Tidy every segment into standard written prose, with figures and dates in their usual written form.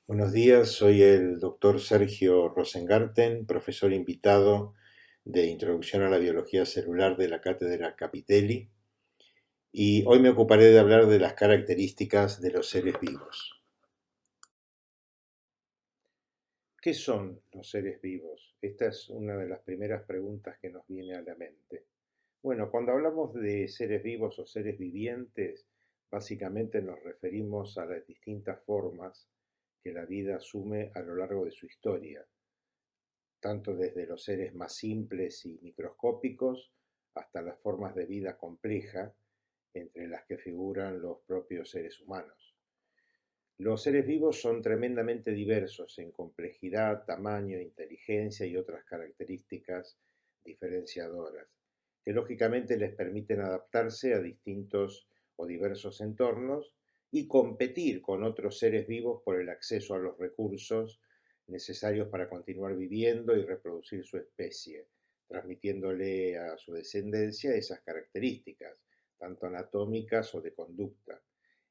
Buenos días, soy el doctor Sergio Rosengarten, profesor invitado de Introducción a la Biología Celular de la Cátedra Capitelli, y hoy me ocuparé de hablar de las características de los seres vivos. ¿Qué son los seres vivos? Esta es una de las primeras preguntas que nos viene a la mente. Bueno, cuando hablamos de seres vivos o seres vivientes, básicamente nos referimos a las distintas formas que la vida asume a lo largo de su historia, tanto desde los seres más simples y microscópicos hasta las formas de vida compleja, entre las que figuran los propios seres humanos. Los seres vivos son tremendamente diversos en complejidad, tamaño, inteligencia y otras características diferenciadoras, que lógicamente les permiten adaptarse a distintos o diversos entornos y competir con otros seres vivos por el acceso a los recursos necesarios para continuar viviendo y reproducir su especie, transmitiéndole a su descendencia esas características, tanto anatómicas o de conducta.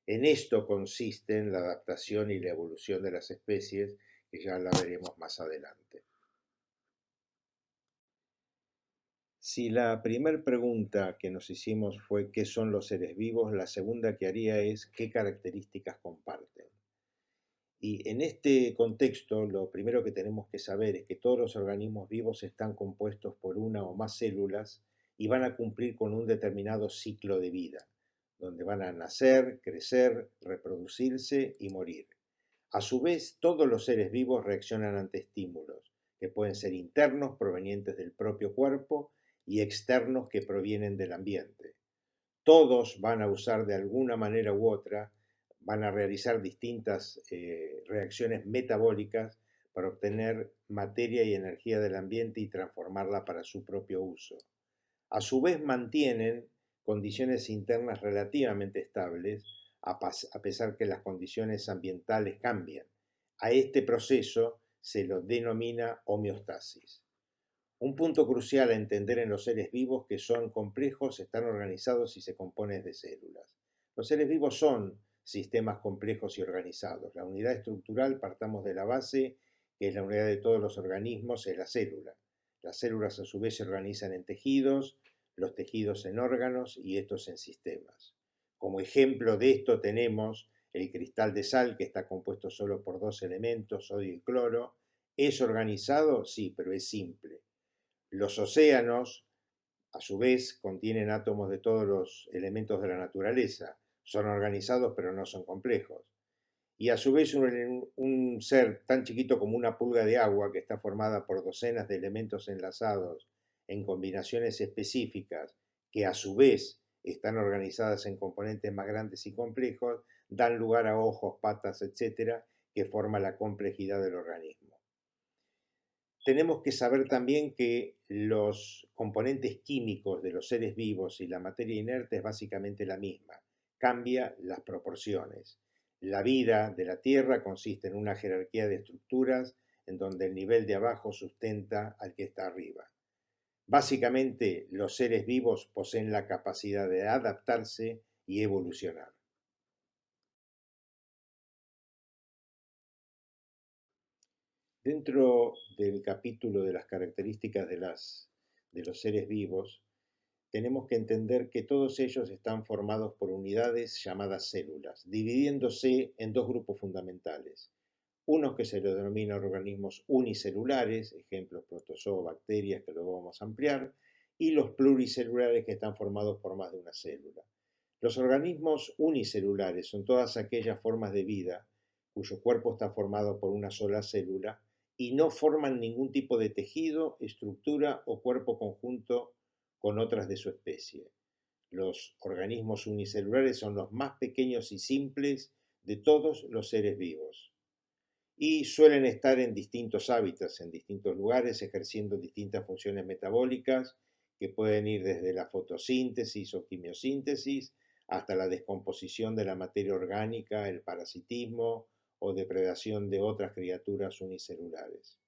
En esto consisten la adaptación y la evolución de las especies, que ya la veremos más adelante. Si la primera pregunta que nos hicimos fue ¿qué son los seres vivos?, la segunda que haría es ¿qué características comparten? Y en este contexto, lo primero que tenemos que saber es que todos los organismos vivos están compuestos por una o más células y van a cumplir con un determinado ciclo de vida, donde van a nacer, crecer, reproducirse y morir. A su vez, todos los seres vivos reaccionan ante estímulos, que pueden ser internos provenientes del propio cuerpo y externos que provienen del ambiente. Todos van a usar de alguna manera u otra, van a realizar distintas reacciones metabólicas para obtener materia y energía del ambiente y transformarla para su propio uso. A su vez mantienen condiciones internas relativamente estables, a pesar que las condiciones ambientales cambian. A este proceso se lo denomina homeostasis. Un punto crucial a entender en los seres vivos que son complejos, están organizados y se componen de células. Los seres vivos son sistemas complejos y organizados. La unidad estructural, partamos de la base, que es la unidad de todos los organismos, es la célula. Las células a su vez se organizan en tejidos, los tejidos en órganos y estos en sistemas. Como ejemplo de esto tenemos el cristal de sal, que está compuesto solo por dos elementos, sodio y cloro. ¿Es organizado? Sí, pero es simple. Los océanos, a su vez, contienen átomos de todos los elementos de la naturaleza. Son organizados, pero no son complejos. Y a su vez, un ser tan chiquito como una pulga de agua, que está formada por docenas de elementos enlazados en combinaciones específicas, que a su vez están organizadas en componentes más grandes y complejos, dan lugar a ojos, patas, etcétera, que forma la complejidad del organismo. Tenemos que saber también que los componentes químicos de los seres vivos y la materia inerte es básicamente la misma, cambia las proporciones. La vida de la Tierra consiste en una jerarquía de estructuras en donde el nivel de abajo sustenta al que está arriba. Básicamente, los seres vivos poseen la capacidad de adaptarse y evolucionar. Dentro del capítulo de las características de los seres vivos, tenemos que entender que todos ellos están formados por unidades llamadas células, dividiéndose en dos grupos fundamentales. Unos que se les denomina organismos unicelulares, ejemplos protozoo, bacterias, que luego vamos a ampliar, y los pluricelulares, que están formados por más de una célula. Los organismos unicelulares son todas aquellas formas de vida cuyo cuerpo está formado por una sola célula y no forman ningún tipo de tejido, estructura o cuerpo conjunto con otras de su especie. Los organismos unicelulares son los más pequeños y simples de todos los seres vivos y suelen estar en distintos hábitats, en distintos lugares, ejerciendo distintas funciones metabólicas que pueden ir desde la fotosíntesis o quimiosíntesis hasta la descomposición de la materia orgánica, el parasitismo o depredación de otras criaturas unicelulares.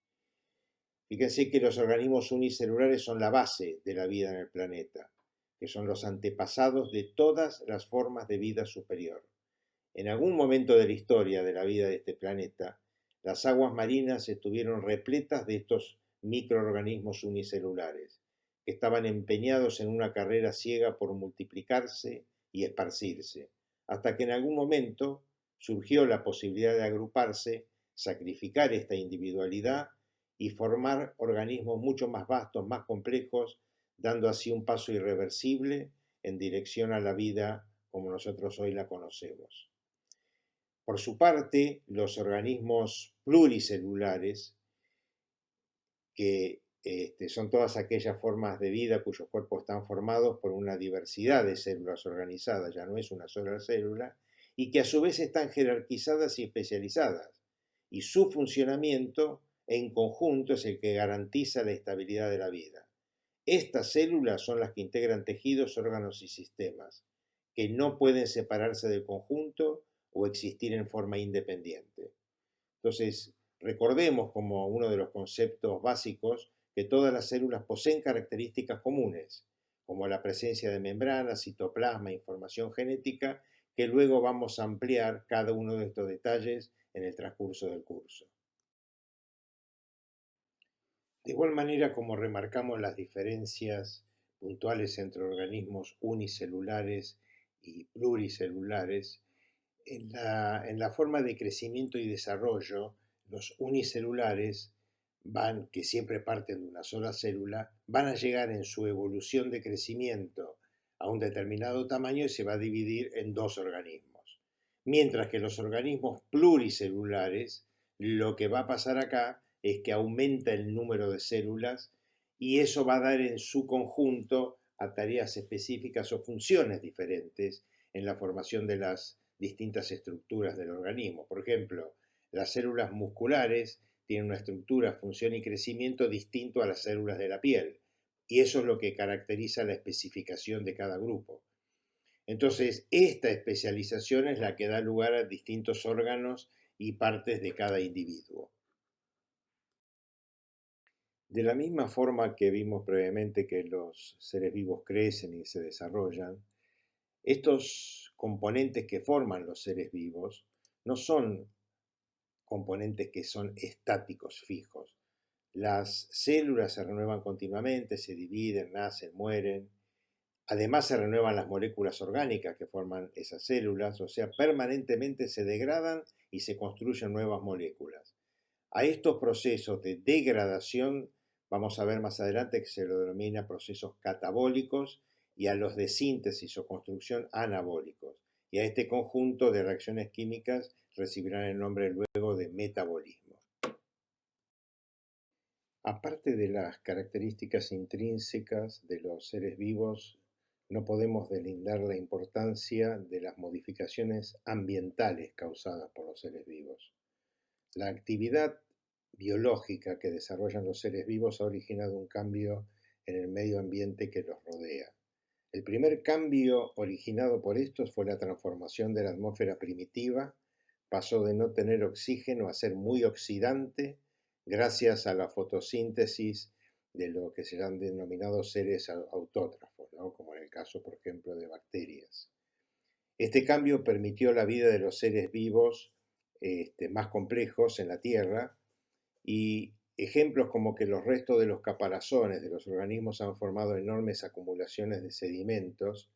Fíjense que los organismos unicelulares son la base de la vida en el planeta, que son los antepasados de todas las formas de vida superior. En algún momento de la historia de la vida de este planeta, las aguas marinas estuvieron repletas de estos microorganismos unicelulares, que estaban empeñados en una carrera ciega por multiplicarse y esparcirse, hasta que en algún momento surgió la posibilidad de agruparse, sacrificar esta individualidad y formar organismos mucho más vastos, más complejos, dando así un paso irreversible en dirección a la vida como nosotros hoy la conocemos. Por su parte, los organismos pluricelulares, que son todas aquellas formas de vida cuyos cuerpos están formados por una diversidad de células organizadas, ya no es una sola célula, y que a su vez están jerarquizadas y especializadas, y su funcionamiento en conjunto es el que garantiza la estabilidad de la vida. Estas células son las que integran tejidos, órganos y sistemas, que no pueden separarse del conjunto o existir en forma independiente. Entonces, recordemos como uno de los conceptos básicos que todas las células poseen características comunes, como la presencia de membranas, citoplasma, información genética, que luego vamos a ampliar cada uno de estos detalles en el transcurso del curso. De igual manera como remarcamos las diferencias puntuales entre organismos unicelulares y pluricelulares, en la forma de crecimiento y desarrollo, los unicelulares que siempre parten de una sola célula, van a llegar en su evolución de crecimiento a un determinado tamaño y se va a dividir en dos organismos. Mientras que los organismos pluricelulares, lo que va a pasar acá es que aumenta el número de células y eso va a dar en su conjunto a tareas específicas o funciones diferentes en la formación de las distintas estructuras del organismo. Por ejemplo, las células musculares tienen una estructura, función y crecimiento distinto a las células de la piel, y eso es lo que caracteriza la especificación de cada grupo. Entonces, esta especialización es la que da lugar a distintos órganos y partes de cada individuo. De la misma forma que vimos previamente que los seres vivos crecen y se desarrollan, estos componentes que forman los seres vivos no son componentes que son estáticos, fijos. Las células se renuevan continuamente, se dividen, nacen, mueren. Además se renuevan las moléculas orgánicas que forman esas células, o sea, permanentemente se degradan y se construyen nuevas moléculas. A estos procesos de degradación vamos a ver más adelante que se lo denomina procesos catabólicos y a los de síntesis o construcción anabólicos. Y a este conjunto de reacciones químicas recibirán el nombre luego de metabolismo. Aparte de las características intrínsecas de los seres vivos, no podemos deslindar la importancia de las modificaciones ambientales causadas por los seres vivos. La actividad biológica que desarrollan los seres vivos ha originado un cambio en el medio ambiente que los rodea. El primer cambio originado por estos fue la transformación de la atmósfera primitiva. Pasó de no tener oxígeno a ser muy oxidante gracias a la fotosíntesis de lo que se han denominado seres autótrofos, ¿no? Como en el caso, por ejemplo, de bacterias. Este cambio permitió la vida de los seres vivos más complejos en la Tierra, y ejemplos como que los restos de los caparazones de los organismos han formado enormes acumulaciones de sedimentos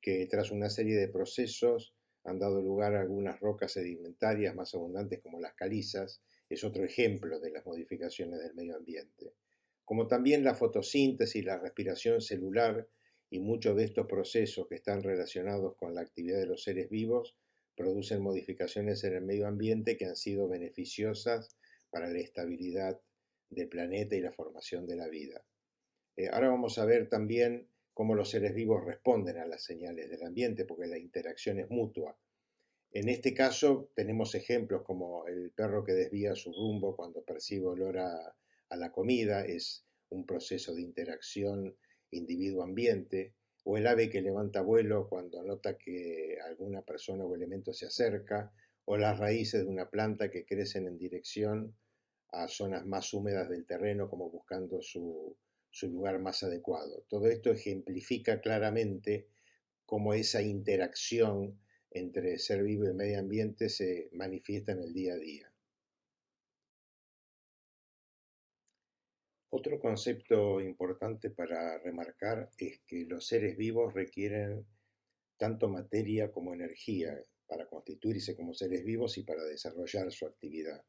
que tras una serie de procesos han dado lugar a algunas rocas sedimentarias más abundantes como las calizas, es otro ejemplo de las modificaciones del medio ambiente. Como también la fotosíntesis, la respiración celular y muchos de estos procesos que están relacionados con la actividad de los seres vivos producen modificaciones en el medio ambiente que han sido beneficiosas para la estabilidad del planeta y la formación de la vida. Ahora vamos a ver también cómo los seres vivos responden a las señales del ambiente, porque la interacción es mutua. En este caso tenemos ejemplos como el perro que desvía su rumbo cuando percibe olor a la comida, es un proceso de interacción individuo-ambiente, o el ave que levanta vuelo cuando nota que alguna persona o elemento se acerca, o las raíces de una planta que crecen en dirección a zonas más húmedas del terreno como buscando su lugar más adecuado. Todo esto ejemplifica claramente cómo esa interacción entre ser vivo y medio ambiente se manifiesta en el día a día. Otro concepto importante para remarcar es que los seres vivos requieren tanto materia como energía para constituirse como seres vivos y para desarrollar su actividad.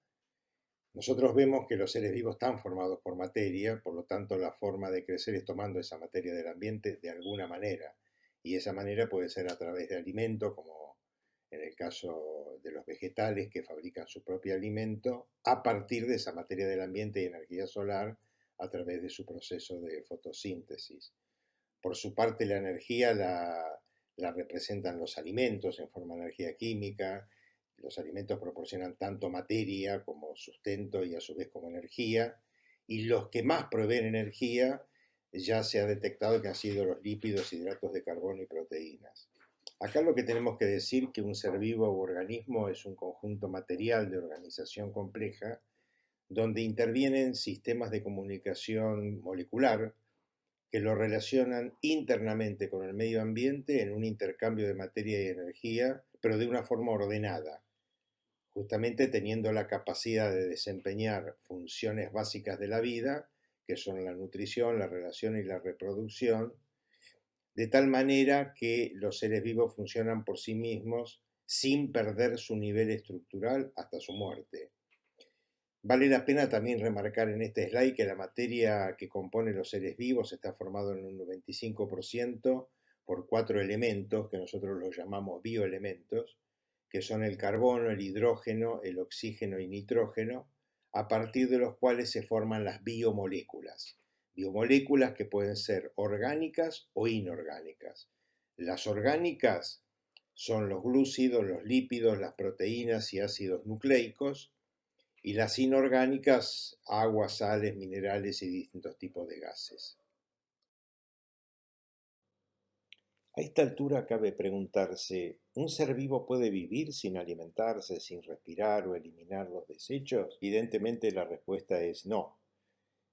Nosotros vemos que los seres vivos están formados por materia, por lo tanto la forma de crecer es tomando esa materia del ambiente de alguna manera, y esa manera puede ser a través de alimento, como en el caso de los vegetales que fabrican su propio alimento, a partir de esa materia del ambiente y energía solar a través de su proceso de fotosíntesis. Por su parte, la energía la representan los alimentos en forma de energía química. Los alimentos proporcionan tanto materia como sustento y a su vez como energía. Y los que más proveen energía ya se ha detectado que han sido los lípidos, hidratos de carbono y proteínas. Acá lo que tenemos que decir que un ser vivo o organismo es un conjunto material de organización compleja donde intervienen sistemas de comunicación molecular que lo relacionan internamente con el medio ambiente en un intercambio de materia y energía, pero de una forma ordenada, justamente teniendo la capacidad de desempeñar funciones básicas de la vida, que son la nutrición, la relación y la reproducción, de tal manera que los seres vivos funcionan por sí mismos sin perder su nivel estructural hasta su muerte. Vale la pena también remarcar en este slide que la materia que compone los seres vivos está formada en un 95% por 4 elementos que nosotros los llamamos bioelementos, que son el carbono, el hidrógeno, el oxígeno y nitrógeno, a partir de los cuales se forman las biomoléculas. Biomoléculas que pueden ser orgánicas o inorgánicas. Las orgánicas son los glúcidos, los lípidos, las proteínas y ácidos nucleicos, y las inorgánicas, agua, sales, minerales y distintos tipos de gases. A esta altura cabe preguntarse, ¿un ser vivo puede vivir sin alimentarse, sin respirar o eliminar los desechos? Evidentemente la respuesta es no.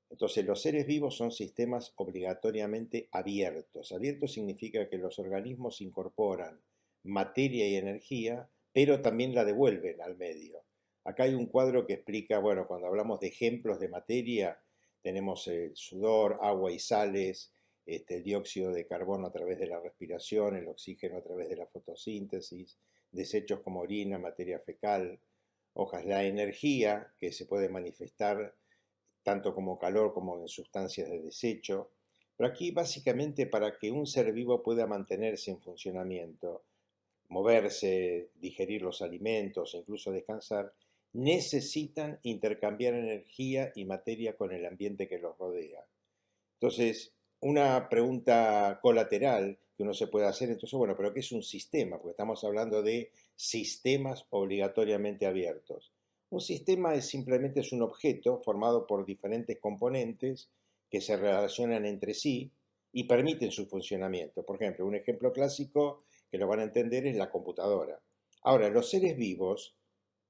Entonces los seres vivos son sistemas obligatoriamente abiertos. Abierto significa que los organismos incorporan materia y energía, pero también la devuelven al medio. Acá hay un cuadro que explica, bueno, cuando hablamos de ejemplos de materia, tenemos el sudor, agua y sales, el dióxido de carbono a través de la respiración, el oxígeno a través de la fotosíntesis, desechos como orina, materia fecal, hojas, la energía que se puede manifestar tanto como calor como en sustancias de desecho. Pero aquí básicamente para que un ser vivo pueda mantenerse en funcionamiento, moverse, digerir los alimentos e incluso descansar, necesitan intercambiar energía y materia con el ambiente que los rodea. Entonces, una pregunta colateral que uno se puede hacer, entonces, bueno, pero ¿qué es un sistema? Porque estamos hablando de sistemas obligatoriamente abiertos. Un sistema simplemente es un objeto formado por diferentes componentes que se relacionan entre sí y permiten su funcionamiento. Por ejemplo, un ejemplo clásico que lo van a entender es la computadora. Ahora, los seres vivos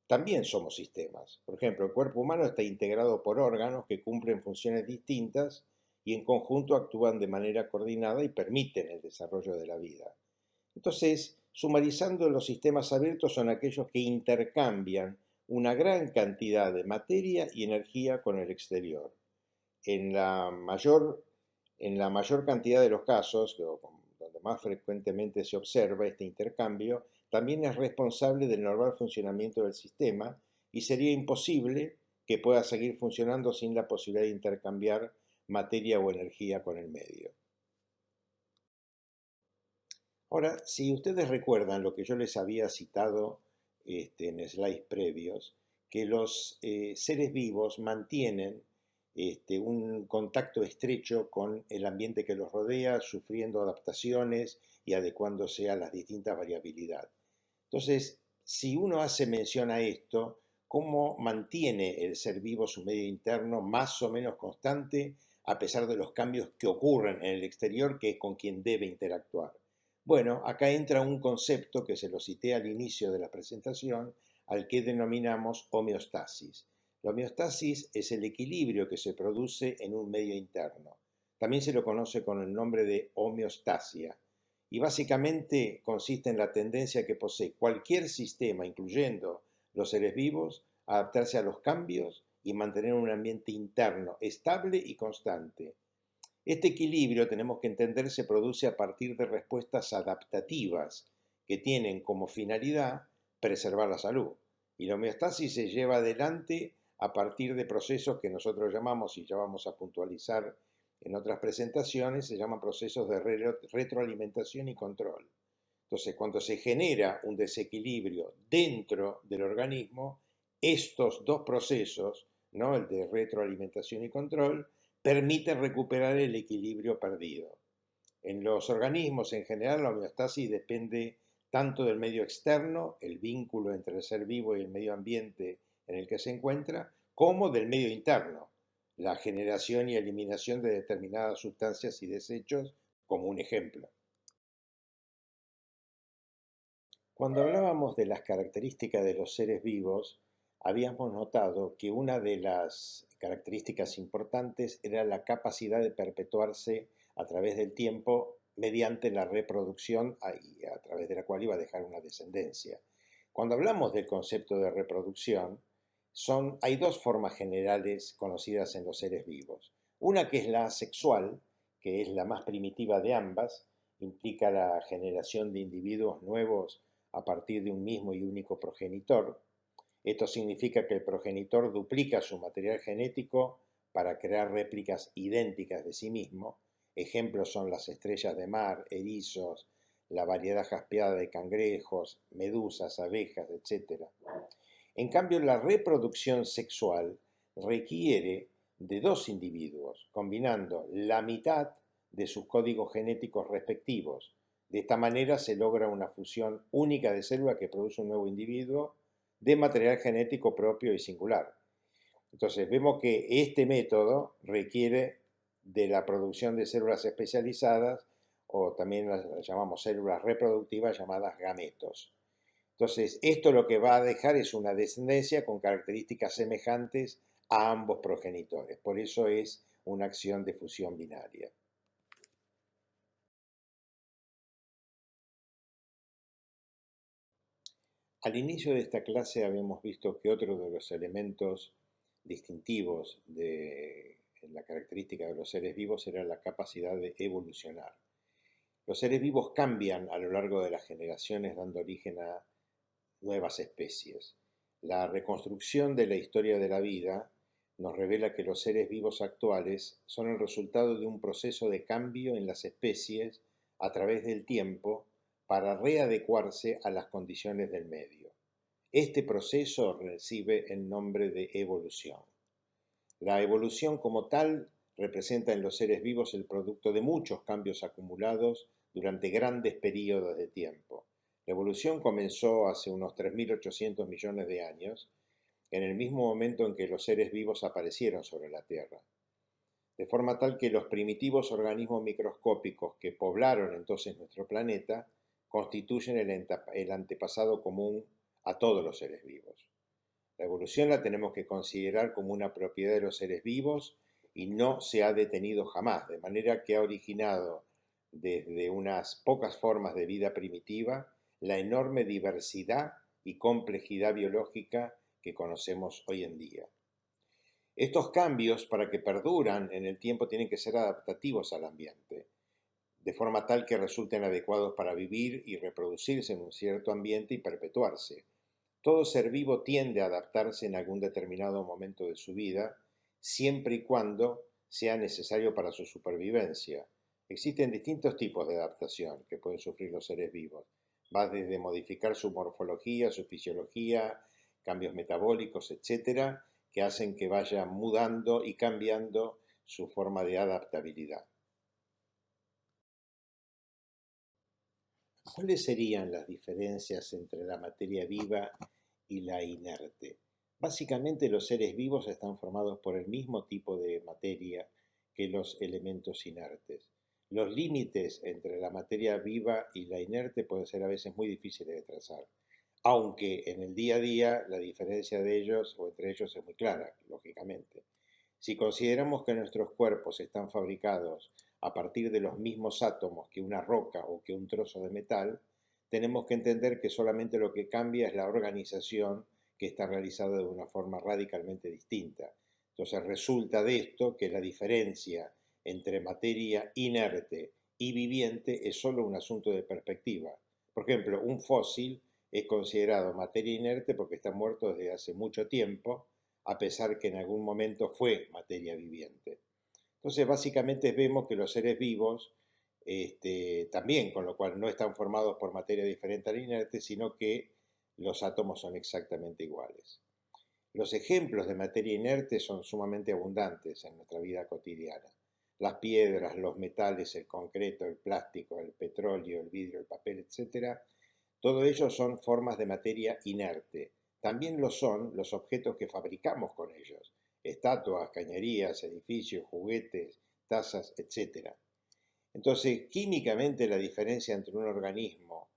también somos sistemas. Por ejemplo, el cuerpo humano está integrado por órganos que cumplen funciones distintas y en conjunto actúan de manera coordinada y permiten el desarrollo de la vida. Entonces, sumarizando, los sistemas abiertos son aquellos que intercambian una gran cantidad de materia y energía con el exterior. En la mayor, en la mayor cantidad de los casos, donde más frecuentemente se observa este intercambio, también es responsable del normal funcionamiento del sistema y sería imposible que pueda seguir funcionando sin la posibilidad de intercambiar materia o energía con el medio. Ahora, si ustedes recuerdan lo que yo les había citado en slides previos, que los seres vivos mantienen un contacto estrecho con el ambiente que los rodea, sufriendo adaptaciones y adecuándose a las distintas variabilidades. Entonces, si uno hace mención a esto, ¿cómo mantiene el ser vivo su medio interno más o menos constante a pesar de los cambios que ocurren en el exterior, que es con quien debe interactuar? Bueno, acá entra un concepto que se lo cité al inicio de la presentación, al que denominamos homeostasis. La homeostasis es el equilibrio que se produce en un medio interno. También se lo conoce con el nombre de homeostasia y básicamente consiste en la tendencia que posee cualquier sistema, incluyendo los seres vivos, a adaptarse a los cambios y mantener un ambiente interno estable y constante. Este equilibrio, tenemos que entender, se produce a partir de respuestas adaptativas que tienen como finalidad preservar la salud. Y la homeostasis se lleva adelante a partir de procesos que nosotros llamamos, y ya vamos a puntualizar en otras presentaciones, se llaman procesos de retroalimentación y control. Entonces, cuando se genera un desequilibrio dentro del organismo, estos dos procesos, ¿no?, el de retroalimentación y control, permiten recuperar el equilibrio perdido. En los organismos en general, la homeostasis depende tanto del medio externo, el vínculo entre el ser vivo y el medio ambiente en el que se encuentra, como del medio interno, la generación y eliminación de determinadas sustancias y desechos, como un ejemplo. Cuando hablábamos de las características de los seres vivos, habíamos notado que una de las características importantes era la capacidad de perpetuarse a través del tiempo mediante la reproducción y a través de la cual iba a dejar una descendencia. Cuando hablamos del concepto de reproducción, hay dos formas generales conocidas en los seres vivos. Una que es la asexual, que es la más primitiva de ambas, implica la generación de individuos nuevos a partir de un mismo y único progenitor. Esto significa que el progenitor duplica su material genético para crear réplicas idénticas de sí mismo. Ejemplos son las estrellas de mar, erizos, la variedad jaspeada de cangrejos, medusas, abejas, etc. En cambio, la reproducción sexual requiere de dos individuos, combinando la mitad de sus códigos genéticos respectivos. De esta manera se logra una fusión única de células que produce un nuevo individuo de material genético propio y singular. Entonces vemos que este método requiere de la producción de células especializadas, o también las llamamos células reproductivas, llamadas gametos. Entonces, esto lo que va a dejar es una descendencia con características semejantes a ambos progenitores. Por eso es una acción de fusión binaria. Al inicio de esta clase habíamos visto que otro de los elementos distintivos de la característica de los seres vivos era la capacidad de evolucionar. Los seres vivos cambian a lo largo de las generaciones, dando origen a nuevas especies. La reconstrucción de la historia de la vida nos revela que los seres vivos actuales son el resultado de un proceso de cambio en las especies a través del tiempo para readecuarse a las condiciones del medio. Este proceso recibe el nombre de evolución. La evolución como tal representa en los seres vivos el producto de muchos cambios acumulados durante grandes periodos de tiempo. La evolución comenzó hace unos 3.800 millones de años, en el mismo momento en que los seres vivos aparecieron sobre la Tierra, de forma tal que los primitivos organismos microscópicos que poblaron entonces nuestro planeta constituyen el antepasado común a todos los seres vivos. La evolución la tenemos que considerar como una propiedad de los seres vivos y no se ha detenido jamás, de manera que ha originado desde unas pocas formas de vida primitiva la enorme diversidad y complejidad biológica que conocemos hoy en día. Estos cambios, para que perduran en el tiempo, tienen que ser adaptativos al ambiente, de forma tal que resulten adecuados para vivir y reproducirse en un cierto ambiente y perpetuarse. Todo ser vivo tiende a adaptarse en algún determinado momento de su vida, siempre y cuando sea necesario para su supervivencia. Existen distintos tipos de adaptación que pueden sufrir los seres vivos. Va desde modificar su morfología, su fisiología, cambios metabólicos, etcétera, que hacen que vaya mudando y cambiando su forma de adaptabilidad. ¿Cuáles serían las diferencias entre la materia viva y la inerte? Básicamente los seres vivos están formados por el mismo tipo de materia que los elementos inertes. Los límites entre la materia viva y la inerte pueden ser a veces muy difíciles de trazar, aunque en el día a día la diferencia de ellos o entre ellos es muy clara, lógicamente. Si consideramos que nuestros cuerpos están fabricados a partir de los mismos átomos que una roca o que un trozo de metal, tenemos que entender que solamente lo que cambia es la organización que está realizado de una forma radicalmente distinta. Entonces resulta de esto que la diferencia entre materia inerte y viviente es solo un asunto de perspectiva. Por ejemplo, un fósil es considerado materia inerte porque está muerto desde hace mucho tiempo, a pesar que en algún momento fue materia viviente. Entonces, básicamente vemos que los seres vivos también, con lo cual no están formados por materia diferente a la inerte, sino que los átomos son exactamente iguales. Los ejemplos de materia inerte son sumamente abundantes en nuestra vida cotidiana. Las piedras, los metales, el concreto, el plástico, el petróleo, el vidrio, el papel, etcétera, todo ello son formas de materia inerte. También lo son los objetos que fabricamos con ellos: estatuas, cañerías, edificios, juguetes, tazas, etcétera. Entonces, químicamente la diferencia entre un organismo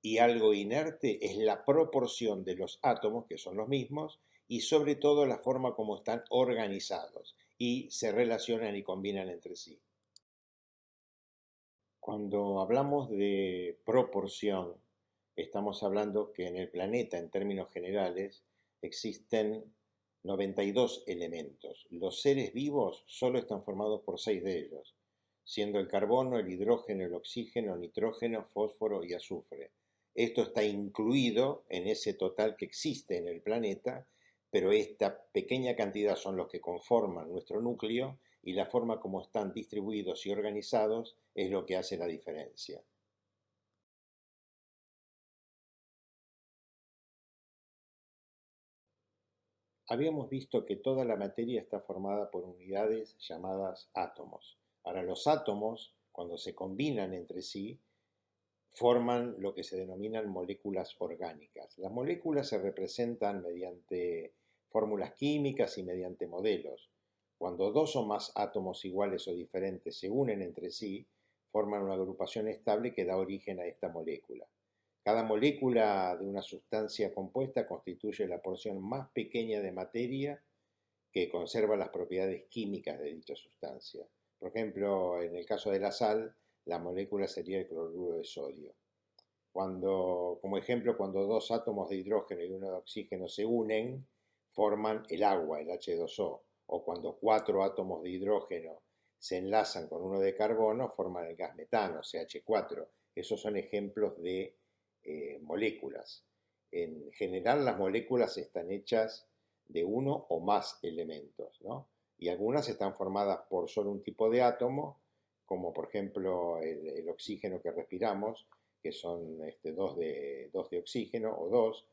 y algo inerte es la proporción de los átomos, que son los mismos, y sobre todo la forma como están organizados y se relacionan y combinan entre sí. Cuando hablamos de proporción, estamos hablando que en el planeta, en términos generales, existen 92 elementos. Los seres vivos solo están formados por 6 de ellos, siendo el carbono, el hidrógeno, el oxígeno, nitrógeno, fósforo y azufre. Esto está incluido en ese total que existe en el planeta, pero esta pequeña cantidad son los que conforman nuestro núcleo, y la forma como están distribuidos y organizados es lo que hace la diferencia. Habíamos visto que toda la materia está formada por unidades llamadas átomos. Ahora, los átomos, cuando se combinan entre sí, forman lo que se denominan moléculas orgánicas. Las moléculas se representan mediante fórmulas químicas y mediante modelos. Cuando dos o más átomos iguales o diferentes se unen entre sí, forman una agrupación estable que da origen a esta molécula. Cada molécula de una sustancia compuesta constituye la porción más pequeña de materia que conserva las propiedades químicas de dicha sustancia. Por ejemplo, en el caso de la sal, la molécula sería el cloruro de sodio. Como ejemplo, cuando dos átomos de hidrógeno y uno de oxígeno se unen, forman el agua, el H2O. O cuando cuatro átomos de hidrógeno se enlazan con uno de carbono, forman el gas metano, CH4. Esos son ejemplos de moléculas. En general, las moléculas están hechas de uno o más elementos, ¿no? Y algunas están formadas por solo un tipo de átomo, como por ejemplo el oxígeno que respiramos, que son dos de oxígeno o dos,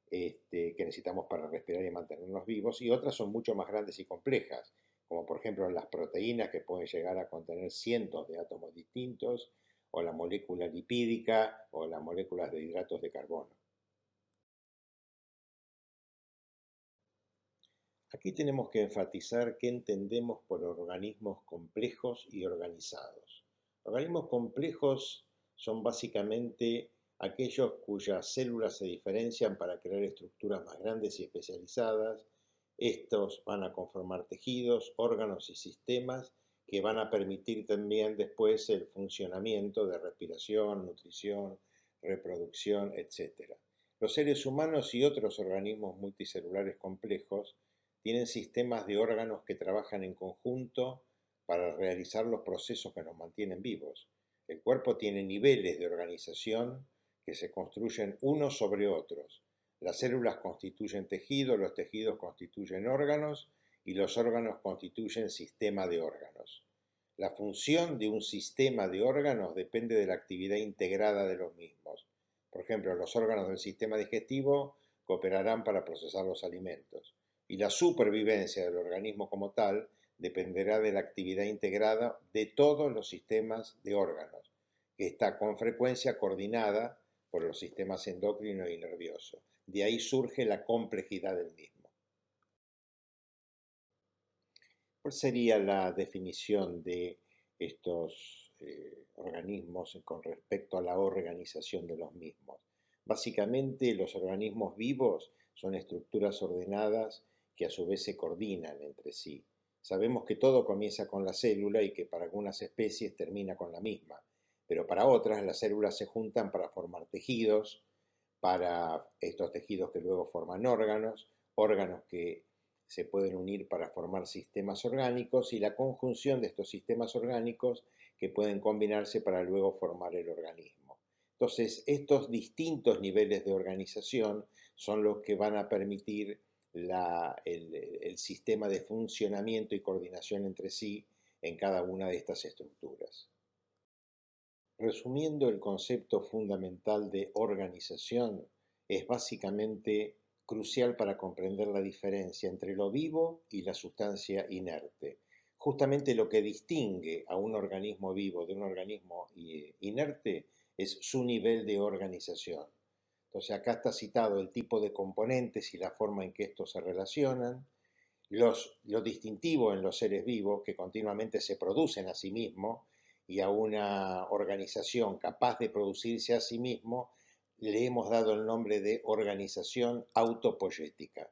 que necesitamos para respirar y mantenernos vivos, y otras son mucho más grandes y complejas, como por ejemplo las proteínas, que pueden llegar a contener cientos de átomos distintos, o la molécula lipídica, o las moléculas de hidratos de carbono. Aquí tenemos que enfatizar qué entendemos por organismos complejos y organizados. Organismos complejos son básicamente aquellos cuyas células se diferencian para crear estructuras más grandes y especializadas. Estos van a conformar tejidos, órganos y sistemas que van a permitir también después el funcionamiento de respiración, nutrición, reproducción, etc. Los seres humanos y otros organismos multicelulares complejos tienen sistemas de órganos que trabajan en conjunto para realizar los procesos que nos mantienen vivos. El cuerpo tiene niveles de organización que se construyen unos sobre otros. Las células constituyen tejido, los tejidos constituyen órganos y los órganos constituyen sistema de órganos. La función de un sistema de órganos depende de la actividad integrada de los mismos. Por ejemplo, los órganos del sistema digestivo cooperarán para procesar los alimentos, y la supervivencia del organismo como tal dependerá de la actividad integrada de todos los sistemas de órganos, que está con frecuencia coordinada por los sistemas endocrino y nervioso. De ahí surge la complejidad del mismo. ¿Cuál sería la definición de estos organismos con respecto a la organización de los mismos? Básicamente, los organismos vivos son estructuras ordenadas que a su vez se coordinan entre sí. Sabemos que todo comienza con la célula y que para algunas especies termina con la misma, pero para otras las células se juntan para formar tejidos, para estos tejidos que luego forman órganos, órganos que se pueden unir para formar sistemas orgánicos y la conjunción de estos sistemas orgánicos que pueden combinarse para luego formar el organismo. Entonces, estos distintos niveles de organización son los que van a permitir el sistema de funcionamiento y coordinación entre sí en cada una de estas estructuras. Resumiendo, el concepto fundamental de organización es básicamente crucial para comprender la diferencia entre lo vivo y la sustancia inerte. Justamente lo que distingue a un organismo vivo de un organismo inerte es su nivel de organización. Entonces acá está citado el tipo de componentes y la forma en que estos se relacionan, lo distintivo en los seres vivos que continuamente se producen a sí mismos y a una organización capaz de producirse a sí mismo le hemos dado el nombre de organización autopoyética.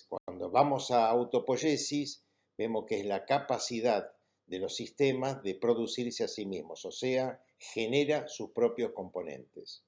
Cuando vamos a autopoiesis, vemos que es la capacidad de los sistemas de producirse a sí mismos, o sea, genera sus propios componentes.